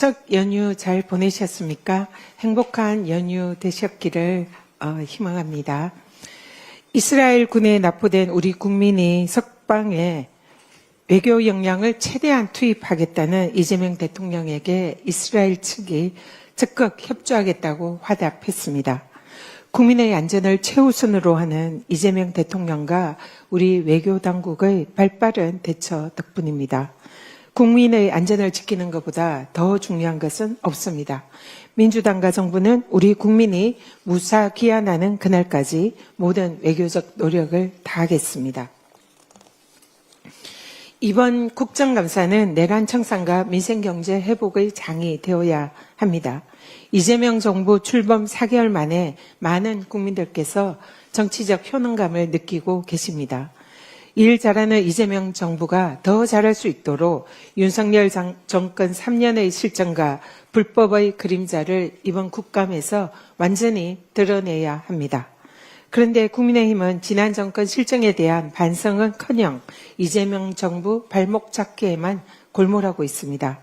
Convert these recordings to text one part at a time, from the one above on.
추석 연휴 잘 보내셨습니까? 행복한 연휴 되셨기를 희망합니다. 이스라엘 군에 납포된 우리 국민이 석방에 외교 역량을 최대한 투입하겠다는 이재명 대통령에게 이스라엘 측이 적극 협조하겠다고 화답했습니다. 국민의 안전을 최우선으로 하는 이재명 대통령과 우리 외교당국의 발빠른 대처 덕분입니다. 국민의 안전을 지키는 것보다 더 중요한 것은 없습니다. 민주당과 정부는 우리 국민이 무사 귀환하는 그날까지 모든 외교적 노력을 다하겠습니다. 이번 국정감사는 내란 청산과 민생경제 회복의 장이 되어야 합니다. 이재명 정부 출범 4개월 만에 많은 국민들께서 정치적 효능감을 느끼고 계십니다. 일 잘하는 이재명 정부가 더 잘할 수 있도록 윤석열 정권 3년의 실정과 불법의 그림자를 이번 국감에서 완전히 드러내야 합니다. 그런데 국민의힘은 지난 정권 실정에 대한 반성은커녕 이재명 정부 발목 잡기에만 골몰하고 있습니다.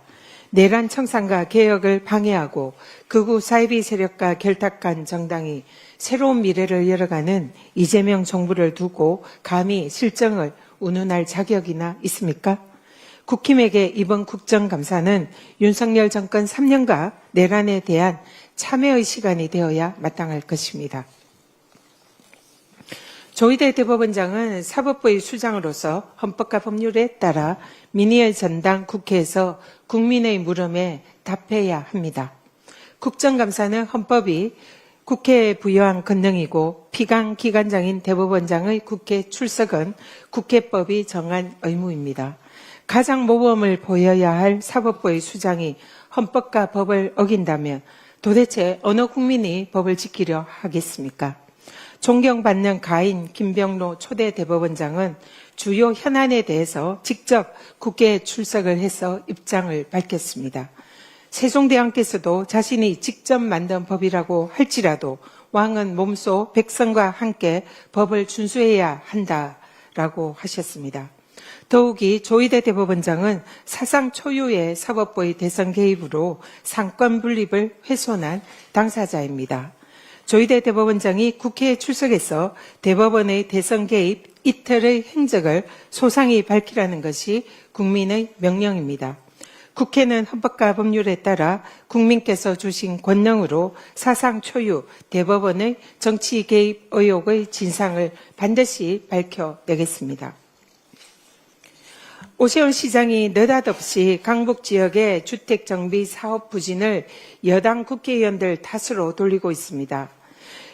내란 청산과 개혁을 방해하고 극우 사이비 세력과 결탁한 정당이 새로운 미래를 열어가는 이재명 정부를 두고 감히 실정을 운운할 자격이나 있습니까? 국힘에게 이번 국정감사는 윤석열 정권 3년과 내란에 대한 참여의 시간이 되어야 마땅할 것입니다. 조희대 대법원장은 사법부의 수장으로서 헌법과 법률에 따라 민의의 전당 국회에서 국민의 물음에 답해야 합니다. 국정감사는 헌법이 국회에 부여한 권능이고 피감기관장인 대법원장의 국회 출석은 국회법이 정한 의무입니다. 가장 모범을 보여야 할 사법부의 수장이 헌법과 법을 어긴다면 도대체 어느 국민이 법을 지키려 하겠습니까? 존경받는 가인 김병로 초대 대법원장은 주요 현안에 대해서 직접 국회에 출석을 해서 입장을 밝혔습니다. 세종대왕께서도 자신이 직접 만든 법이라고 할지라도 왕은 몸소 백성과 함께 법을 준수해야 한다라고 하셨습니다. 더욱이 조희대 대법원장은 사상 초유의 사법부의 대선 개입으로 상권 분립을 훼손한 당사자입니다. 조희대 대법원장이 국회에 출석해서 대법원의 대선 개입 이틀의 행적을 소상히 밝히라는 것이 국민의 명령입니다. 국회는 헌법과 법률에 따라 국민께서 주신 권능으로 사상 초유 대법원의 정치 개입 의혹의 진상을 반드시 밝혀내겠습니다. 오세훈 시장이 느닷없이 강북 지역의 주택정비 사업 부진을 여당 국회의원들 탓으로 돌리고 있습니다.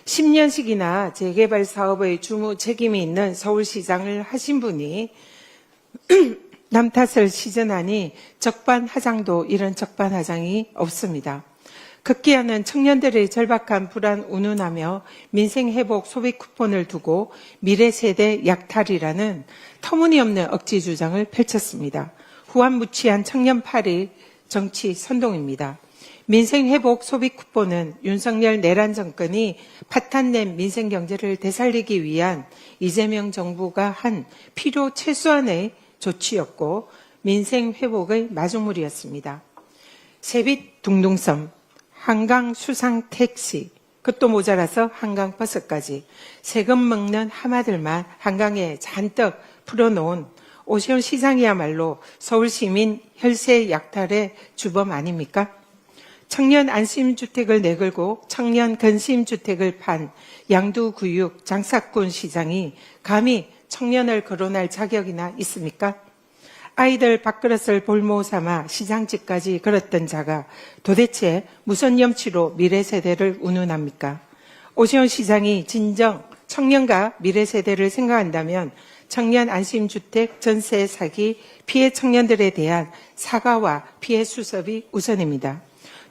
10년씩이나 재개발 사업의 주무 책임이 있는 서울시장을 하신 분이 남 탓을 시전하니 적반하장도 이런 적반하장이 없습니다. 급기야는 청년들의 절박한 불안 운운하며 민생회복 소비 쿠폰을 두고 미래세대 약탈이라는 터무니없는 억지 주장을 펼쳤습니다. 후한무치한 청년팔이 정치 선동입니다. 민생회복 소비 쿠폰은 윤석열 내란 정권이 파탄낸 민생경제를 되살리기 위한 이재명 정부가 한 필요 최소한의 조치였고 민생회복의 마중물이었습니다. 세빛 둥둥섬, 한강 수상 택시, 그것도 모자라서 한강버스까지 세금 먹는 하마들만 한강에 잔뜩 풀어놓은 오세훈 시장이야말로 서울시민 혈세 약탈의 주범 아닙니까? 청년 안심주택을 내걸고 청년 근심주택을 판 양두구육 장사꾼 시장이 감히 청년을 거론할 자격이나 있습니까? 아이들 밥그릇을 볼모 삼아 시장집까지 걸었던 자가 도대체 무슨 염치로 미래세대를 운운합니까? 오세훈 시장이 진정 청년과 미래세대를 생각한다면 청년 안심주택 전세 사기 피해 청년들에 대한 사과와 피해 수습이 우선입니다.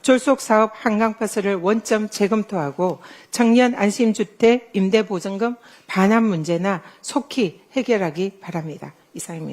졸속사업 한강버스를 원점 재검토하고 청년 안심주택 임대보증금 반환 문제나 속히 해결하기 바랍니다. 이상입니다.